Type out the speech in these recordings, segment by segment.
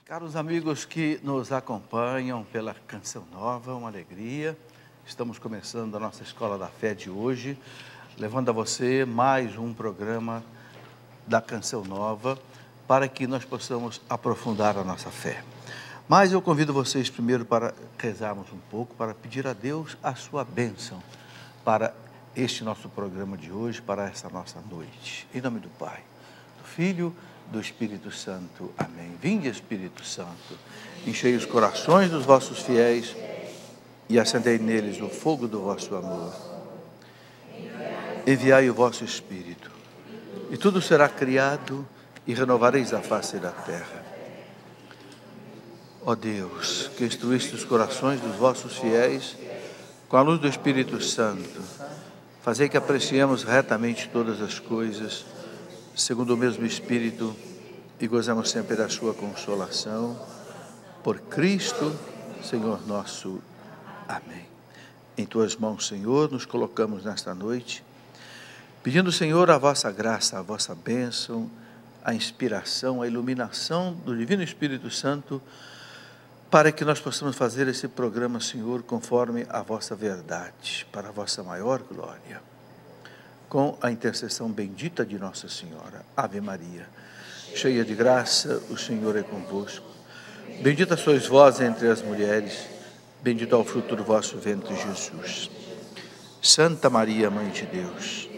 Caros amigos que nos acompanham pela Canção Nova, uma alegria. Estamos começando a nossa Escola da Fé de hoje, levando a você mais um programa da Canção Nova, para que nós possamos aprofundar a nossa fé. Mas eu convido vocês primeiro para rezarmos um pouco, para pedir a Deus a sua bênção para este nosso programa de hoje, para essa nossa noite. Em nome do Pai, do Filho, do Espírito Santo. Amém. Vinde, Espírito Santo, enchei os corações dos vossos fiéis e acendei neles o fogo do vosso amor. Enviai o vosso Espírito, e tudo será criado, e renovareis a face da terra. Ó Deus, que instruíste os corações dos vossos fiéis com a luz do Espírito Santo, fazei que apreciemos retamente todas as coisas, segundo o mesmo Espírito, e gozemos sempre da sua consolação. Por Cristo, Senhor nosso. Amém. Em tuas mãos, Senhor, nos colocamos nesta noite, pedindo, Senhor, a vossa graça, a vossa bênção, a inspiração, a iluminação do Divino Espírito Santo, para que nós possamos fazer esse programa, Senhor, conforme a vossa verdade, para a vossa maior glória. Com a intercessão bendita de Nossa Senhora. Ave Maria, cheia de graça, o Senhor é convosco. Bendita sois vós entre as mulheres, bendito é o fruto do vosso ventre, Jesus. Santa Maria, Mãe de Deus,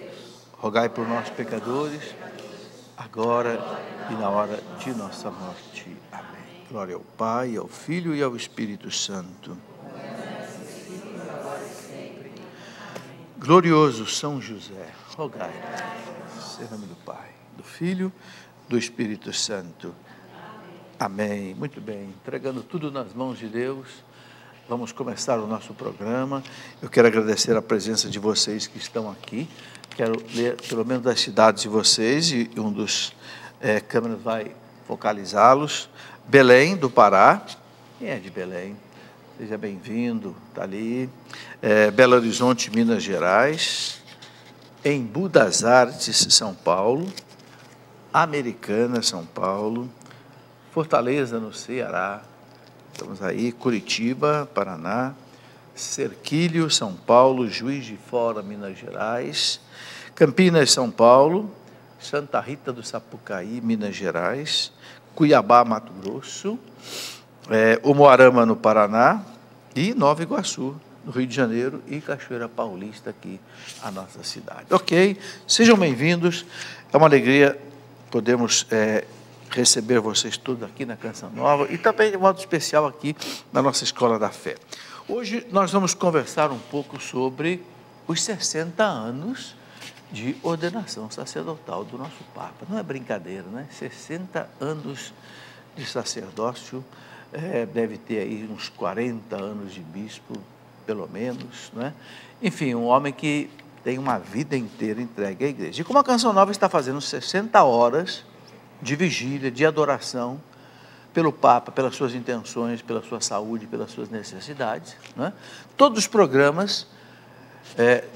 rogai por nós, pecadores, agora e na hora de nossa morte. Amém. Glória ao Pai, ao Filho e ao Espírito Santo. Glorioso São José, rogai, em nome do Pai, do Filho, do Espírito Santo. Amém. Muito bem, entregando tudo nas mãos de Deus, vamos começar o nosso programa. Eu quero agradecer a presença de vocês que estão aqui. Quero ler pelo menos das cidades de vocês, e um dos câmeras vai focalizá-los. Belém, do Pará. Quem é de Belém? Seja bem-vindo, está ali. Belo Horizonte, Minas Gerais. Embu das Artes, São Paulo. Americana, São Paulo. Fortaleza, no Ceará. Estamos aí. Curitiba, Paraná. Serquilho, São Paulo. Juiz de Fora, Minas Gerais. Campinas, São Paulo. Santa Rita do Sapucaí, Minas Gerais. Cuiabá, Mato Grosso. Umuarama, no Paraná, e Nova Iguaçu, no Rio de Janeiro, e Cachoeira Paulista, aqui, a nossa cidade. Ok? Sejam bem-vindos, é uma alegria podermos receber vocês todos aqui na Canção Nova, e também de modo especial aqui na nossa Escola da Fé. Hoje nós vamos conversar um pouco sobre os 60 anos de ordenação sacerdotal do nosso Papa. Não é brincadeira, né? 60 anos de sacerdócio. Deve ter aí uns 40 anos de bispo, pelo menos, né? Enfim, um homem que tem uma vida inteira entregue à igreja. E como a Canção Nova está fazendo 60 horas de vigília, de adoração pelo Papa, pelas suas intenções, pela sua saúde, pelas suas necessidades, né? Todos os programas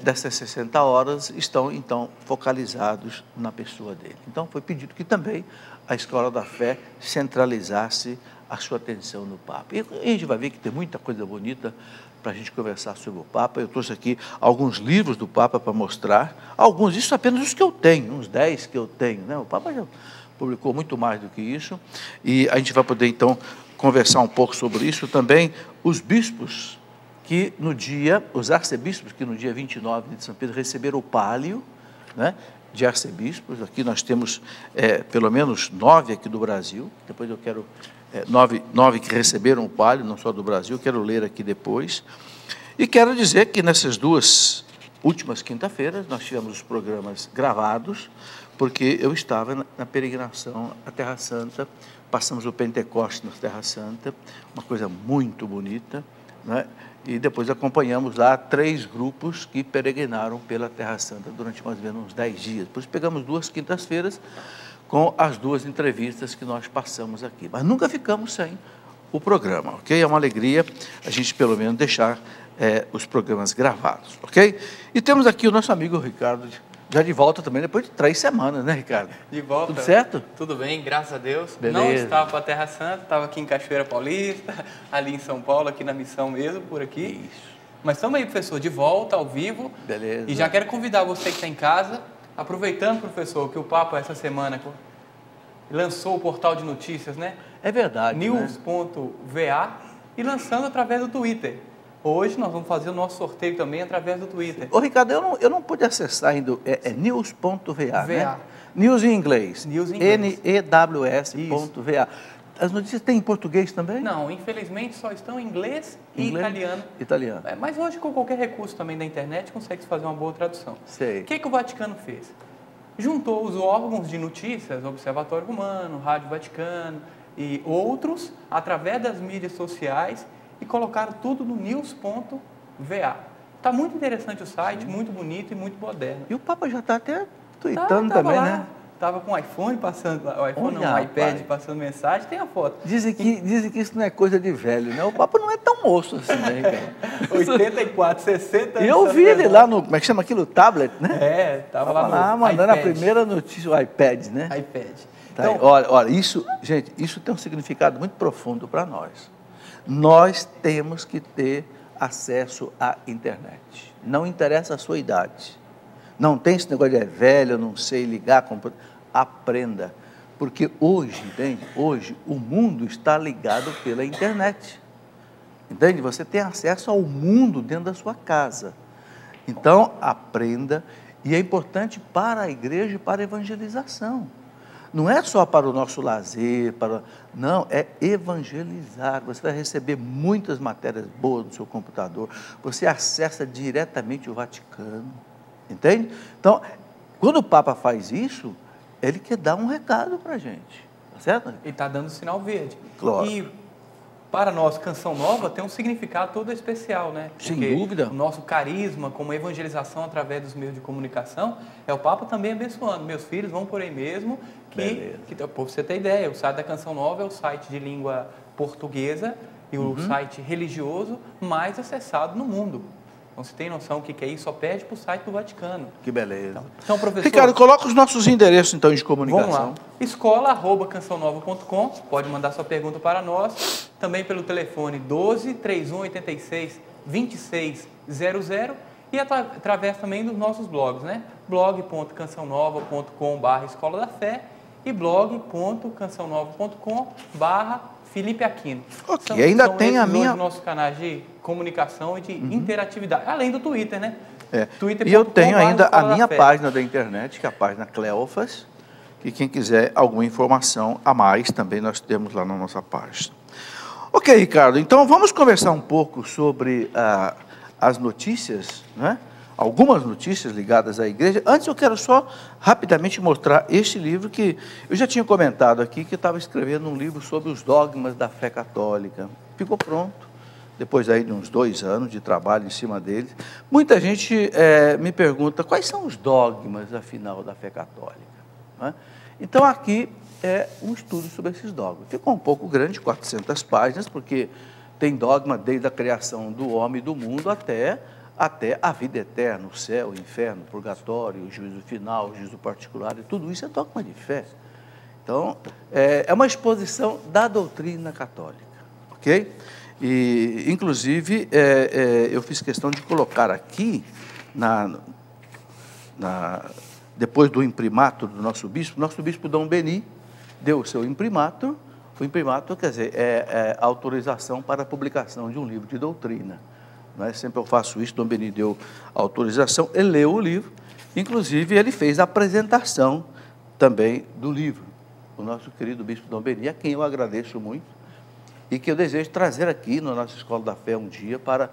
dessas 60 horas estão, então, focalizados na pessoa dele. Então, foi pedido que também a Escola da Fé centralizasse a sua atenção no Papa. E a gente vai ver que tem muita coisa bonita para a gente conversar sobre o Papa. Eu trouxe aqui alguns livros do Papa para mostrar. Alguns, isso apenas os que eu tenho, uns 10 que eu tenho, né? O Papa já publicou muito mais do que isso. E a gente vai poder, então, conversar um pouco sobre isso. Também os bispos que no dia, os arcebispos que no dia 29 de São Pedro receberam o pálio, né, de arcebispos. Aqui nós temos pelo menos 9 aqui do Brasil. Depois eu quero... 9 que receberam o pálio, não só do Brasil, quero ler aqui depois. E quero dizer que nessas duas últimas quinta-feiras, nós tivemos os programas gravados, porque eu estava na peregrinação à Terra Santa, passamos o Pentecostes na Terra Santa, uma coisa muito bonita, né? E depois acompanhamos lá 3 grupos que peregrinaram pela Terra Santa durante mais ou menos uns 10 dias. Depois pegamos 2 quintas-feiras, com as 2 entrevistas que nós passamos aqui. Mas nunca ficamos sem o programa, ok? É uma alegria a gente, pelo menos, deixar os programas gravados, ok? E temos aqui o nosso amigo Ricardo Já de volta também, depois de 3 semanas, né, Ricardo? De volta. Tudo certo? Tudo bem, graças a Deus. Beleza. Não estava para a Terra Santa, estava aqui em Cachoeira Paulista, ali em São Paulo, aqui na missão mesmo, por aqui. Isso. Mas estamos aí, professor, de volta, ao vivo. Beleza. E já quero convidar você que está em casa, aproveitando, professor, que o Papa essa semana lançou o portal de notícias, né? É verdade, news.va e lançando através do Twitter. Hoje nós vamos fazer o nosso sorteio também através do Twitter. Ô, Ricardo, eu não pude acessar ainda, é news.va, né? VA. News em inglês. News em inglês. News.va. As notícias têm em português também? Não, infelizmente só estão em inglês e italiano. Italiano. Mas hoje, com qualquer recurso também da internet, consegue fazer uma boa tradução. Sei. O que o Vaticano fez? Juntou os órgãos de notícias, Observatório Romano, Rádio Vaticano e outros, através das mídias sociais, e colocaram tudo no news.va. Está muito interessante o site, muito bonito e muito moderno. E o Papa já está até tweetando também, lá, né? Estava com o iPhone passando, Olha, o iPad pai. passando mensagem, tem a foto. Dizem que isso não é coisa de velho, né? O Papa não é tão moço assim, né, Ricardo? 84, 60 anos. Eu vi ele lá no, como é que chama aquilo? Tablet, né? Estava lá no mandando a iPad. primeira notícia, o iPad, né? iPad. Tá, então, olha, isso, gente, isso tem um significado muito profundo para nós. Nós temos que ter acesso à internet. Não interessa a sua idade. Não tem esse negócio de é velho, eu não sei ligar, aprenda. Porque hoje, entende? Hoje o mundo está ligado pela internet. Entende? Você tem acesso ao mundo dentro da sua casa. Então, aprenda. E é importante para a igreja e para a evangelização. Não é só para o nosso lazer, não, é evangelizar. Você vai receber muitas matérias boas no seu computador. Você acessa diretamente o Vaticano. Entende? Então, quando o Papa faz isso, ele quer dar um recado para a gente. Tá certo? Ele está dando sinal verde. Claro. E para nós, Canção Nova tem um significado todo especial, né? Sem Porque dúvida. O nosso carisma, como evangelização através dos meios de comunicação, é o Papa também abençoando. Meus filhos vão por aí mesmo, para você ter ideia, o site da Canção Nova é o site de língua portuguesa e o site religioso mais acessado no mundo. Então, você tem noção do que é isso? Só pede para o site do Vaticano. Que beleza. Então, professor... Ricardo, coloca os nossos endereços, então, de comunicação. Vamos lá. escola@cançãonova.com. Pode mandar sua pergunta para nós. Também pelo telefone 12 3186 2600 e através também dos nossos blogs, né? blog.cançãonova.com/Escola da Fé e blog.cançãonova.com/Felipe Aquino. Ok, ainda tem a minha... nossos canais de comunicação e de interatividade, além do Twitter, né? E eu tenho ainda a minha página da internet, que é a página Cleofas, e quem quiser alguma informação a mais, também nós temos lá na nossa página. Ok, Ricardo, então vamos conversar um pouco sobre as notícias, né? Algumas notícias ligadas à igreja. Antes eu quero só rapidamente mostrar este livro que eu já tinha comentado aqui, que eu estava escrevendo um livro sobre os dogmas da fé católica. Ficou pronto, depois aí de uns 2 anos de trabalho em cima dele. Muita gente me pergunta, quais são os dogmas, afinal, da fé católica? Né? Então, aqui é um estudo sobre esses dogmas. Ficou um pouco grande, 400 páginas, porque tem dogma desde a criação do homem e do mundo até a vida eterna, o céu, o inferno, o purgatório, o juízo final, o juízo particular, e tudo isso é dogma de fé. Então, é uma exposição da doutrina católica, ok? E, inclusive, eu fiz questão de colocar aqui, depois do imprimatur do nosso bispo Dom Beni deu o seu imprimatur. O imprimatur, quer dizer, é autorização para a publicação de um livro de doutrina. Não é? Sempre eu faço isso, Dom Beni deu autorização, ele leu o livro, inclusive ele fez a apresentação também do livro. O nosso querido bispo Dom Beni, a quem eu agradeço muito, e que eu desejo trazer aqui na nossa Escola da Fé um dia para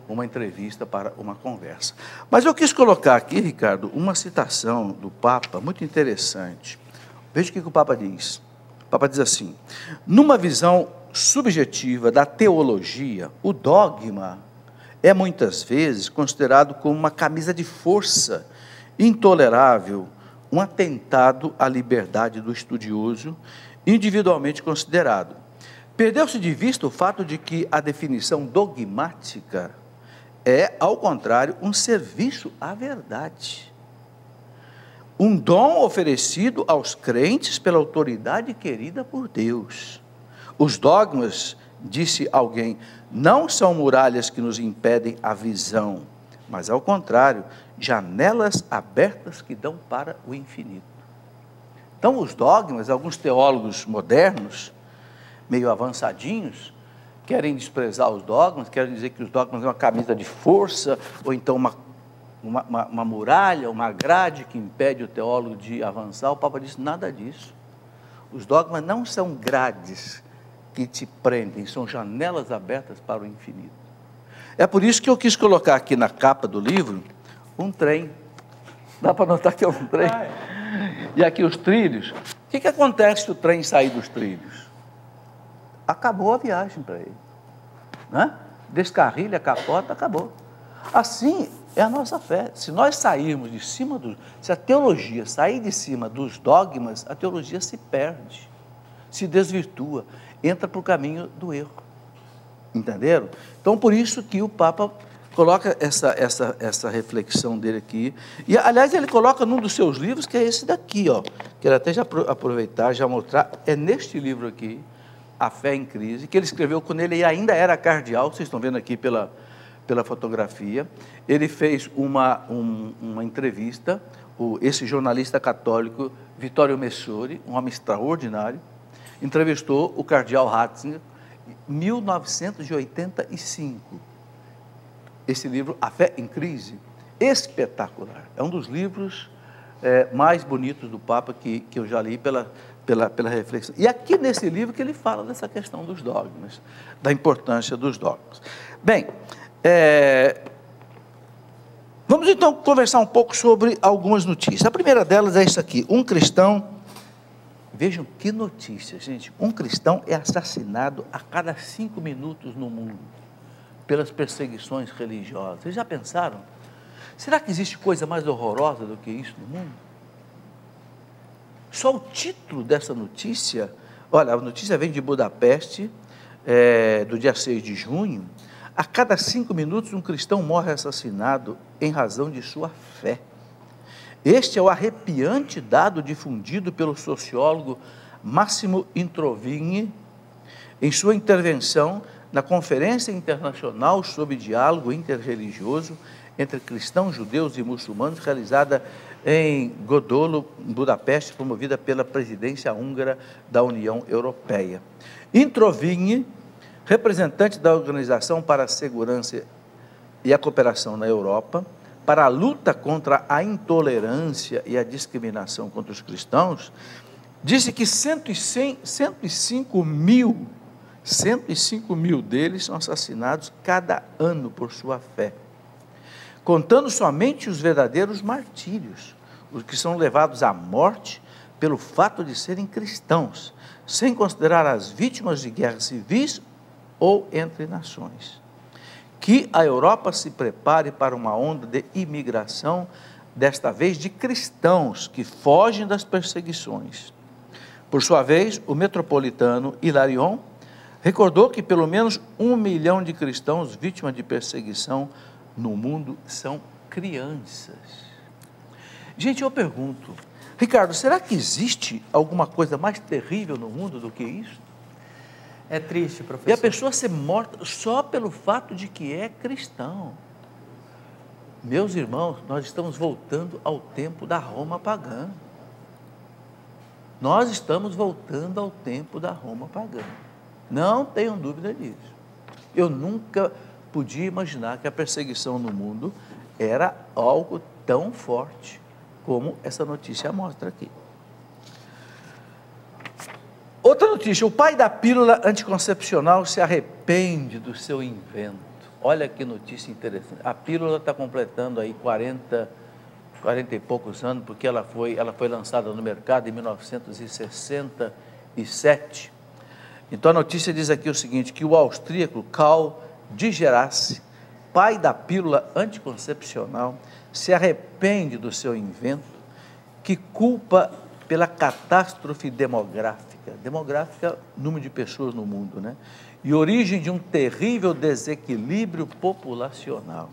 uma entrevista, para uma conversa. Mas eu quis colocar aqui, Ricardo, uma citação do Papa muito interessante. Veja o que o Papa diz. O Papa diz assim: numa visão subjetiva da teologia, o dogma é muitas vezes considerado como uma camisa de força intolerável, um atentado à liberdade do estudioso, individualmente considerado. Perdeu-se de vista o fato de que a definição dogmática é, ao contrário, um serviço à verdade. um dom oferecido aos crentes pela autoridade querida por Deus. Os dogmas, disse alguém, não são muralhas que nos impedem a visão, mas ao contrário, janelas abertas que dão para o infinito. Então, os dogmas, alguns teólogos modernos, meio avançadinhos, querem desprezar os dogmas, querem dizer que os dogmas são uma camisa de força, ou então uma muralha, uma grade que impede o teólogo de avançar. O Papa disse, nada disso. Os dogmas não são grades que te prendem, são janelas abertas para o infinito. É por isso que eu quis colocar aqui na capa do livro um trem. Dá para notar que é um trem? E aqui os trilhos. O que acontece se o trem sair dos trilhos? Acabou a viagem para ele. Né? Descarrilha, capota, acabou. Assim é a nossa fé. Se nós sairmos de cima se a teologia sair de cima dos dogmas, a teologia se perde, se desvirtua, entra para o caminho do erro. Entenderam? Então, por isso que o Papa coloca essa reflexão dele aqui. E, aliás, ele coloca num dos seus livros, que é esse daqui, ó. Quero até já aproveitar, já mostrar. É neste livro aqui, A Fé em Crise, que ele escreveu quando ele ainda era cardeal, vocês estão vendo aqui pela fotografia. Ele fez uma entrevista, esse jornalista católico, Vittorio Messori, um homem extraordinário, entrevistou o cardeal Ratzinger em 1985. Esse livro, A Fé em Crise, espetacular. É um dos livros mais bonitos do Papa que eu já li pela reflexão. E aqui nesse livro que ele fala dessa questão dos dogmas, da importância dos dogmas. Bem, vamos então conversar um pouco sobre algumas notícias. A primeira delas é isso aqui, um cristão, vejam que notícia, gente, um cristão é assassinado a cada 5 minutos no mundo, pelas perseguições religiosas. Vocês já pensaram? Será que existe coisa mais horrorosa do que isso no mundo? Só o título dessa notícia, olha, a notícia vem de Budapeste, do dia 6 de junho, a cada 5 minutos um cristão morre assassinado em razão de sua fé. Este é o arrepiante dado difundido pelo sociólogo Massimo Introvigni em sua intervenção na Conferência Internacional sobre Diálogo Interreligioso entre cristãos, judeus e muçulmanos, realizada em Godolo, em Budapeste, promovida pela presidência húngara da União Europeia. Introvigni, representante da Organização para a Segurança e a Cooperação na Europa, para a luta contra a intolerância e a discriminação contra os cristãos, disse que 105 mil deles são assassinados cada ano por sua fé, contando somente os verdadeiros martírios, os que são levados à morte pelo fato de serem cristãos, sem considerar as vítimas de guerras civis ou entre nações. Que a Europa se prepare para uma onda de imigração, desta vez de cristãos que fogem das perseguições. Por sua vez, o metropolitano Hilarion recordou que pelo menos 1 milhão de cristãos vítimas de perseguição no mundo são crianças. Gente, eu pergunto, Ricardo, será que existe alguma coisa mais terrível no mundo do que isso? É triste, professor. E a pessoa ser morta só pelo fato de que é cristão. Meus irmãos, nós estamos voltando ao tempo da Roma pagã. Nós estamos voltando ao tempo da Roma pagã. Não tenham dúvida disso. Eu nunca podia imaginar que a perseguição no mundo era algo tão forte como essa notícia mostra aqui. Outra notícia, o pai da pílula anticoncepcional se arrepende do seu invento. Olha que notícia interessante. A pílula está completando aí 40 e poucos anos, porque ela foi lançada no mercado em 1967. Então a notícia diz aqui o seguinte, que o austríaco Karl Digerassi, pai da pílula anticoncepcional, se arrepende do seu invento, que culpa pela catástrofe demográfica, número de pessoas no mundo, né? E origem de um terrível desequilíbrio populacional.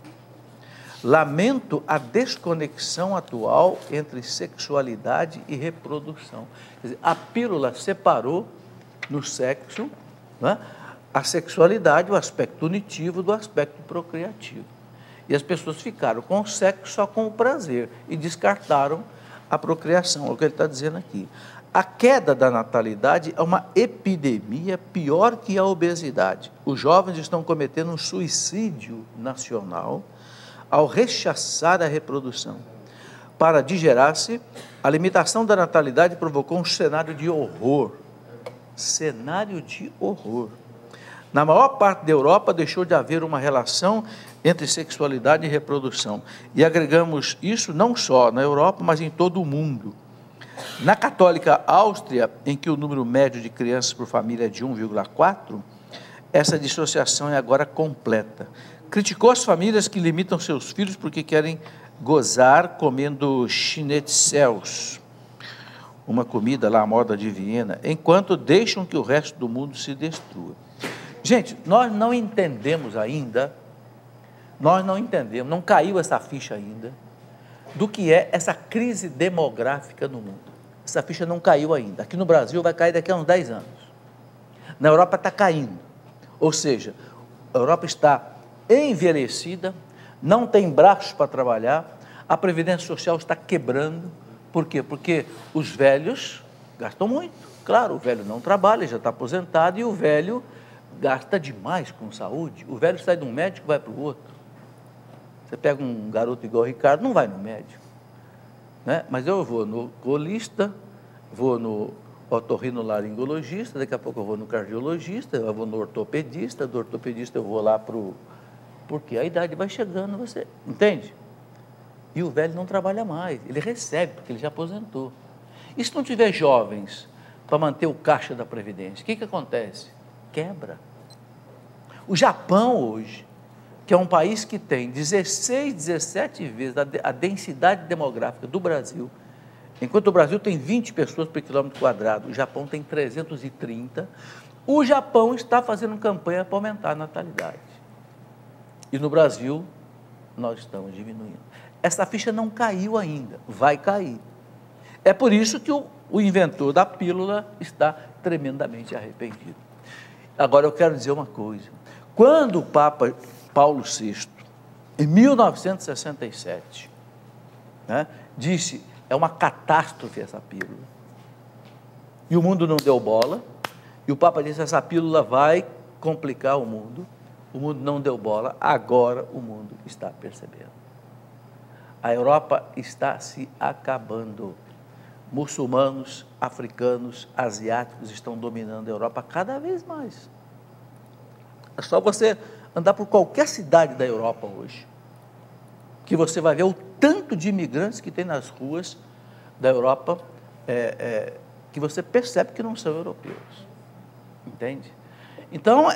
Lamento a desconexão atual entre sexualidade e reprodução. Quer dizer, a pílula separou no sexo, né, a sexualidade, o aspecto unitivo do aspecto procriativo. E as pessoas ficaram com o sexo só com o prazer e descartaram a procriação, é o que ele está dizendo aqui. A queda da natalidade é uma epidemia pior que a obesidade. Os jovens estão cometendo um suicídio nacional ao rechaçar a reprodução. Para digerar-se, a limitação da natalidade provocou um cenário de horror. Cenário de horror. Na maior parte da Europa, deixou de haver uma relação entre sexualidade e reprodução. E agregamos isso não só na Europa, mas em todo o mundo. Na católica Áustria, em que o número médio de crianças por família é de 1,4, essa dissociação é agora completa. Criticou as famílias que limitam seus filhos porque querem gozar comendo schnitzels, uma comida lá à moda de Viena, enquanto deixam que o resto do mundo se destrua. Gente, nós não entendemos ainda, não caiu essa ficha ainda, do que é essa crise demográfica no mundo. Essa ficha não caiu ainda. Aqui no Brasil vai cair daqui a uns 10 anos. Na Europa está caindo. Ou seja, a Europa está envelhecida, não tem braços para trabalhar, a Previdência Social está quebrando. Por quê? Porque os velhos gastam muito. Claro, o velho não trabalha, já está aposentado, e o velho gasta demais com saúde. O velho sai de um médico e vai para o outro. Você pega um garoto igual o Ricardo, não vai no médico, né? Mas eu vou no oculista, vou no otorrinolaringologista, daqui a pouco eu vou no cardiologista, eu vou no ortopedista, do ortopedista eu vou lá para o... Porque a idade vai chegando, você entende? E o velho não trabalha mais, ele recebe, porque ele já aposentou. E se não tiver jovens para manter o caixa da Previdência, o que acontece? Quebra. O Japão hoje, que é um país que tem 16, 17 vezes a densidade demográfica do Brasil, enquanto o Brasil tem 20 pessoas por quilômetro quadrado, o Japão tem 330, o Japão está fazendo campanha para aumentar a natalidade. E no Brasil, nós estamos diminuindo. Essa ficha não caiu ainda, vai cair. É por isso que o inventor da pílula está tremendamente arrependido. Agora eu quero dizer uma coisa. Quando o Papa Paulo VI, em 1967, né, disse, é uma catástrofe essa pílula, e o mundo não deu bola, e o Papa disse, essa pílula vai complicar o mundo não deu bola, agora o mundo está percebendo. A Europa está se acabando. Muçulmanos, africanos, asiáticos estão dominando a Europa cada vez mais. É só você andar por qualquer cidade da Europa hoje, que você vai ver o tanto de imigrantes que tem nas ruas da Europa, que você percebe que não são europeus, entende? Então,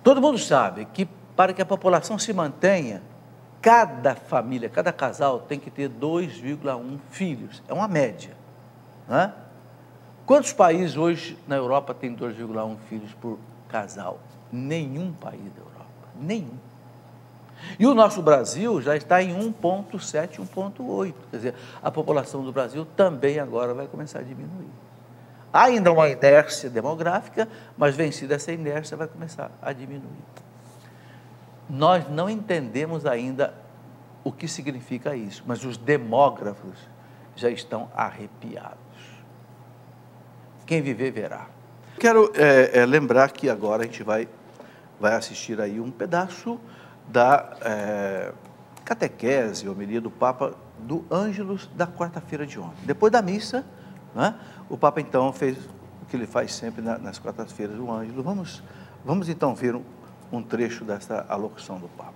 todo mundo sabe que para que a população se mantenha, cada família, cada casal tem que ter 2,1 filhos, é uma média, né? Quantos países hoje na Europa tem 2,1 filhos por casal? Nenhum país da Europa, nenhum. E o nosso Brasil já está em 1,7, 1,8, quer dizer, a população do Brasil também agora vai começar a diminuir. Há ainda uma inércia demográfica, mas vencida essa inércia vai começar a diminuir. Nós não entendemos ainda o que significa isso, mas os demógrafos já estão arrepiados. Quem viver, verá. Quero lembrar que agora a gente vai assistir aí um pedaço da catequese, homilia do Papa, do Ângelus da quarta-feira de ontem. Depois da missa, né, o Papa então fez o que ele faz sempre nas quartas-feiras, o Ângelus. Vamos então ver um trecho dessa alocução do Papa.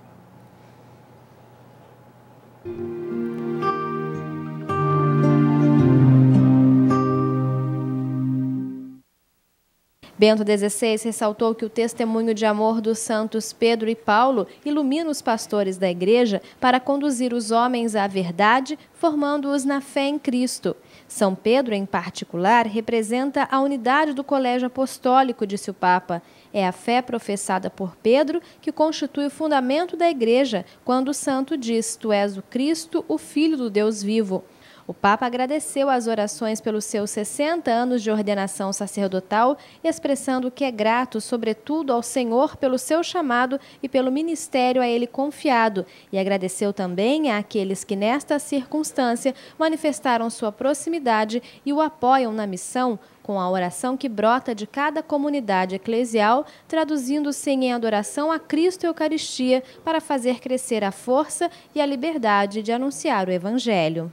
Bento XVI ressaltou que o testemunho de amor dos santos Pedro e Paulo ilumina os pastores da Igreja para conduzir os homens à verdade, formando-os na fé em Cristo. São Pedro, em particular, representa a unidade do Colégio Apostólico, disse o Papa. É a fé professada por Pedro que constitui o fundamento da Igreja, quando o santo diz: "Tu és o Cristo, o Filho do Deus vivo". O Papa agradeceu as orações pelos seus 60 anos de ordenação sacerdotal, expressando que é grato, sobretudo, ao Senhor pelo seu chamado e pelo ministério a ele confiado, e agradeceu também àqueles que, nesta circunstância, manifestaram sua proximidade e o apoiam na missão, com a oração que brota de cada comunidade eclesial, traduzindo-se em adoração a Cristo e Eucaristia, para fazer crescer a força e a liberdade de anunciar o Evangelho.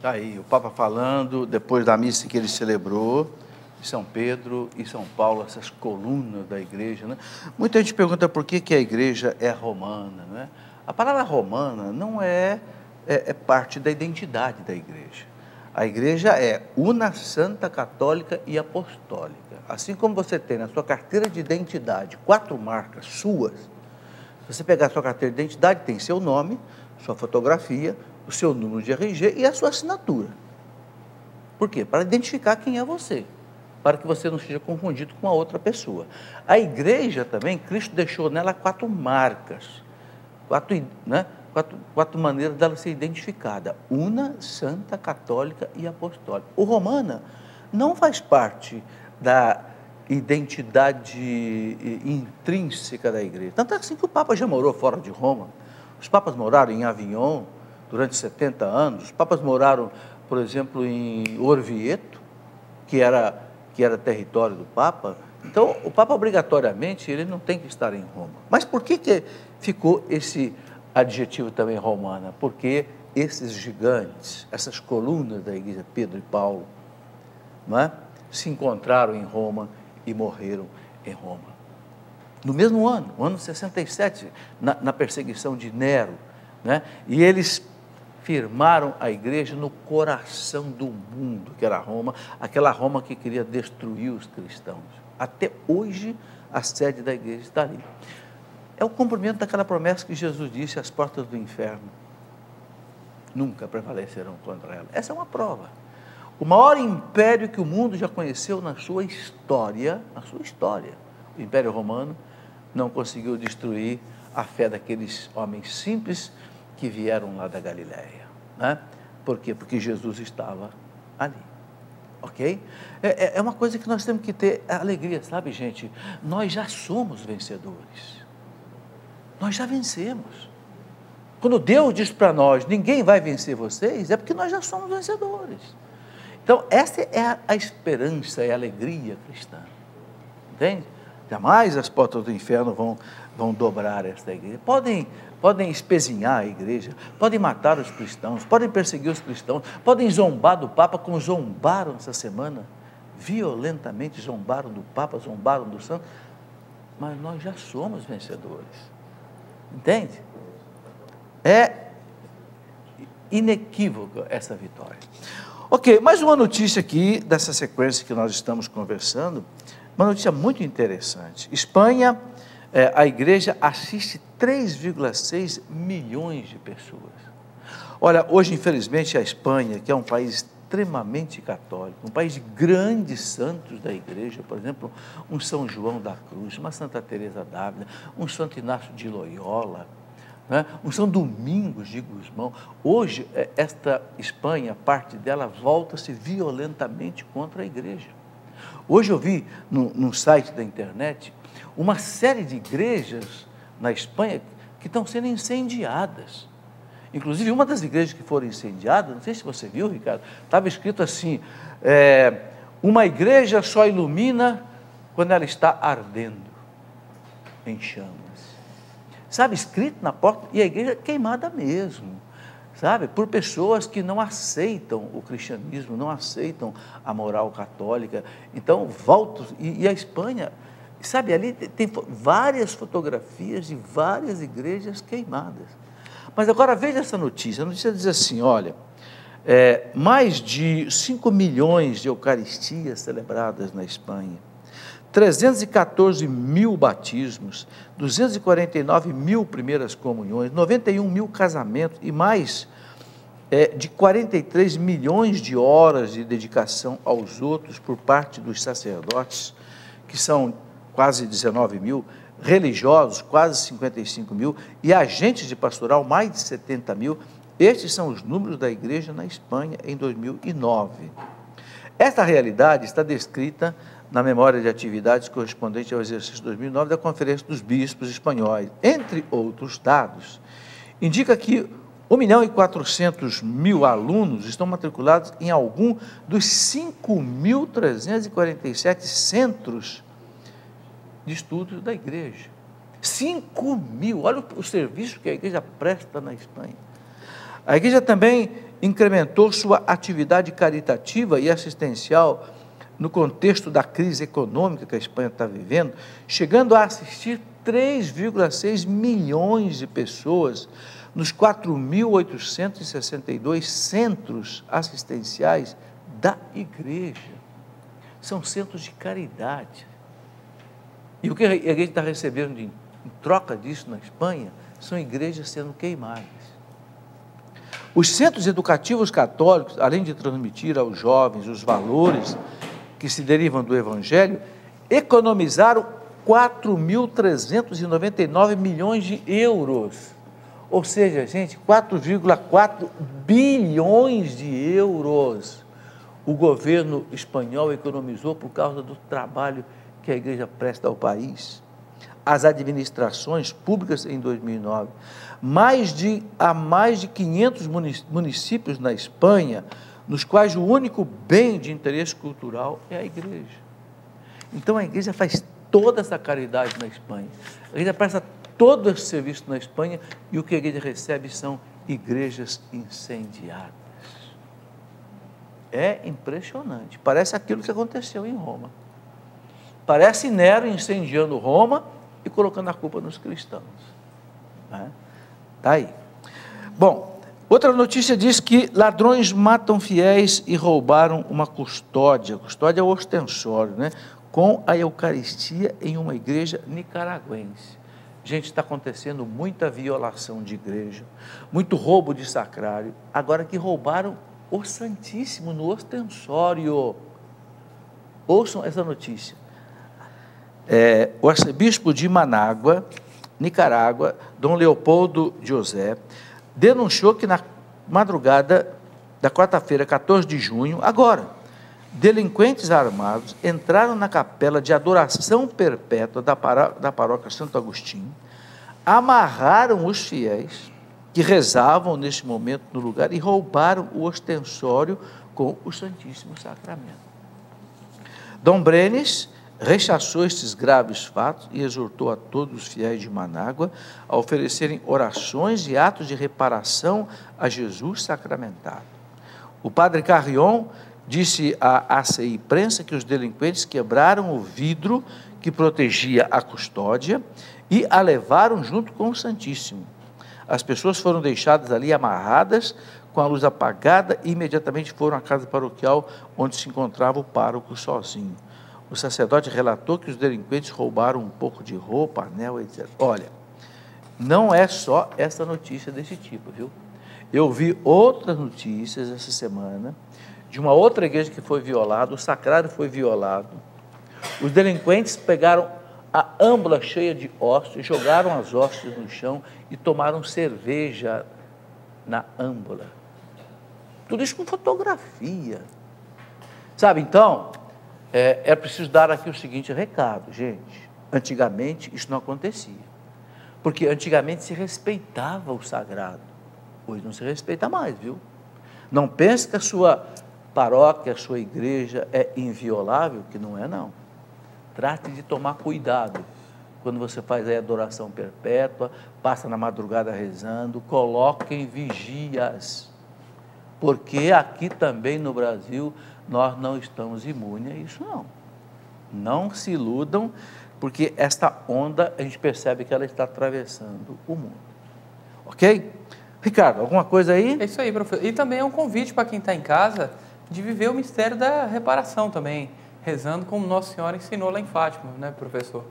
Aí, o Papa falando, depois da missa que ele celebrou, São Pedro e São Paulo, essas colunas da igreja, né? Muita gente pergunta por que a igreja é romana, né? A palavra romana não é parte da identidade da igreja. A igreja é una, santa, católica e apostólica. Assim como você tem na sua carteira de identidade 4 marcas suas, se você pegar a sua carteira de identidade, tem seu nome, sua fotografia, o seu número de RG e a sua assinatura. Por quê? Para identificar quem é você, para que você não seja confundido com a outra pessoa. A igreja também, Cristo deixou nela 4 marcas, 4 maneiras dela ser identificada: una, santa, católica e apostólica. O romana não faz parte da identidade intrínseca da igreja. Tanto é assim que o Papa já morou fora de Roma. Os papas moraram em Avignon durante 70 anos. Os papas moraram, por exemplo, em Orvieto, que era território do Papa. Então, o Papa, obrigatoriamente, ele não tem que estar em Roma. Mas por que ficou esse adjetivo também romana? Porque esses gigantes, essas colunas da igreja, Pedro e Paulo, não é? Se encontraram em Roma e morreram em Roma. No mesmo ano, o ano 67, na perseguição de Nero, né? E eles firmaram a igreja no coração do mundo, que era Roma, aquela Roma que queria destruir os cristãos. Até hoje, a sede da igreja está ali. É o cumprimento daquela promessa que Jesus disse: as portas do inferno nunca prevalecerão contra ela. Essa é uma prova. O maior império que o mundo já conheceu na sua história, o Império Romano, não conseguiu destruir a fé daqueles homens simples que vieram lá da Galileia, né? Por quê? Porque Jesus estava ali, ok? É uma coisa que nós temos que ter alegria, sabe, gente? Nós já somos vencedores, nós já vencemos. Quando Deus diz para nós: ninguém vai vencer vocês, é porque nós já somos vencedores. Então, essa é a esperança, é a alegria cristã, entende? Jamais as portas do inferno vão dobrar esta igreja. Podem espezinhar a igreja, podem matar os cristãos, podem perseguir os cristãos, podem zombar do Papa, como zombaram essa semana, violentamente zombaram do Papa, zombaram do santo, mas nós já somos vencedores, entende? É inequívoca essa vitória. Ok, mais uma notícia aqui dessa sequência que nós estamos conversando, uma notícia muito interessante. Espanha, a igreja assiste 3,6 milhões de pessoas. Olha, hoje, infelizmente, a Espanha, que é um país extremamente católico, um país de grandes santos da igreja, por exemplo, um São João da Cruz, uma Santa Teresa d'Ávila, um Santo Inácio de Loyola, né? Um São Domingos de Gusmão. Hoje, esta Espanha, parte dela, volta-se violentamente contra a igreja. Hoje eu vi no site da internet uma série de igrejas na Espanha que estão sendo incendiadas. Inclusive, uma das igrejas que foram incendiadas, não sei se você viu, Ricardo, estava escrito assim: uma igreja só ilumina quando ela está ardendo em chamas. Sabe, escrito na porta, e a igreja queimada mesmo, sabe, por pessoas que não aceitam o cristianismo, não aceitam a moral católica. Então, volto, e a Espanha, sabe, ali tem várias fotografias de várias igrejas queimadas. Mas agora veja essa notícia. A notícia diz assim, olha, mais de 5 milhões de eucaristias celebradas na Espanha, 314 mil batismos, 249 mil primeiras comunhões, 91 mil casamentos e mais de 43 milhões de horas de dedicação aos outros por parte dos sacerdotes, que são quase 19 mil, religiosos, quase 55 mil, e agentes de pastoral, mais de 70 mil. Estes são os números da igreja na Espanha em 2009. Esta realidade está descrita na memória de atividades correspondente ao exercício 2009 da Conferência dos Bispos Espanhóis. Entre outros dados, indica que 1.400.000 alunos estão matriculados em algum dos 5.347 centros de estudos da igreja. 5 mil, olha o serviço que a igreja presta na Espanha. A igreja também incrementou sua atividade caritativa e assistencial no contexto da crise econômica que a Espanha está vivendo, chegando a assistir 3,6 milhões de pessoas nos 4.862 centros assistenciais da igreja. São centros de caridade. E o que a igreja está recebendo em troca disso na Espanha são igrejas sendo queimadas. Os centros educativos católicos, além de transmitir aos jovens os valores que se derivam do Evangelho, economizaram 4.399 milhões de euros. Ou seja, gente, 4,4 bilhões de euros o governo espanhol economizou por causa do trabalho que a igreja presta ao país. As administrações públicas em 2009, há mais de 500 municípios na Espanha, nos quais o único bem de interesse cultural é a igreja. Então a igreja faz toda essa caridade na Espanha, a igreja presta todo esse serviço na Espanha, e o que a igreja recebe são igrejas incendiadas. É impressionante, parece aquilo que aconteceu em Roma. Parece Nero incendiando Roma e colocando a culpa nos cristãos. Está aí. Bom, outra notícia diz que ladrões matam fiéis e roubaram uma custódia. Custódia é o ostensório, né? Com a Eucaristia em uma igreja nicaragüense. Gente, está acontecendo muita violação de igreja, muito roubo de sacrário. Agora que roubaram o Santíssimo no ostensório. Ouçam essa notícia. O arcebispo de Manágua, Nicarágua, Dom Leopoldo José, denunciou que na madrugada da quarta-feira, 14 de junho, agora, delinquentes armados entraram na capela de adoração perpétua da paróquia Santo Agostinho, amarraram os fiéis que rezavam nesse momento no lugar e roubaram o ostensório com o Santíssimo Sacramento. Dom Brenes rechaçou estes graves fatos e exortou a todos os fiéis de Manágua a oferecerem orações e atos de reparação a Jesus sacramentado. O padre Carrion disse à ACI Prensa que os delinquentes quebraram o vidro que protegia a custódia e a levaram junto com o Santíssimo. As pessoas foram deixadas ali amarradas, com a luz apagada, e imediatamente foram à casa paroquial, onde se encontrava o pároco sozinho. O sacerdote relatou que os delinquentes roubaram um pouco de roupa, anel, etc. Olha, não é só essa notícia desse tipo, viu? Eu vi outras notícias essa semana, de uma outra igreja que foi violada, o sacrário foi violado, os delinquentes pegaram a âmbula cheia de hóstias, jogaram as hóstias no chão e tomaram cerveja na âmbula. Tudo isso com fotografia. Sabe, então, é preciso dar aqui o seguinte recado, gente. Antigamente isso não acontecia, porque antigamente se respeitava o sagrado. Hoje não se respeita mais, viu? Não pense que a sua paróquia, a sua igreja é inviolável, que não é, não. Trate de tomar cuidado quando você faz a adoração perpétua, passa na madrugada rezando, coloquem vigias, porque aqui também no Brasil nós não estamos imunes a isso, não. Não se iludam, porque esta onda a gente percebe que ela está atravessando o mundo. Ok? Ricardo, alguma coisa aí? É isso aí, professor. E também é um convite para quem está em casa de viver o mistério da reparação também, rezando como Nossa Senhora ensinou lá em Fátima, né, professor?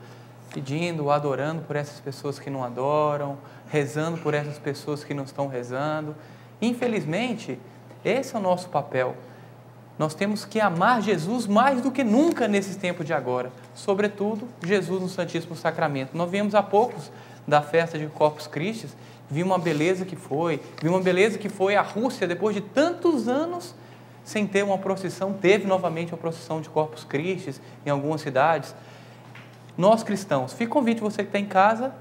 Pedindo, adorando por essas pessoas que não adoram, rezando por essas pessoas que não estão rezando. Infelizmente, esse é o nosso papel. Nós temos que amar Jesus mais do que nunca nesses tempos de agora. Sobretudo, Jesus no Santíssimo Sacramento. Nós viemos há poucos da festa de Corpus Christi, vimos uma beleza que foi a Rússia, depois de tantos anos, sem ter uma procissão, teve novamente uma procissão de Corpus Christi em algumas cidades. Nós cristãos, fica o convite, você que está em casa,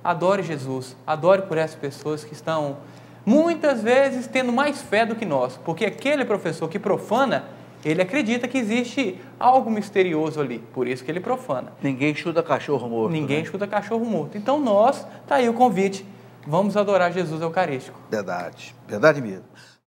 adore Jesus, adore por essas pessoas que estão, muitas vezes, tendo mais fé do que nós, porque aquele professor que profana, ele acredita que existe algo misterioso ali, por isso que ele profana. Ninguém chuta cachorro morto. Ninguém chuta cachorro morto. Então nós, está aí o convite, vamos adorar Jesus Eucarístico. Verdade, verdade mesmo.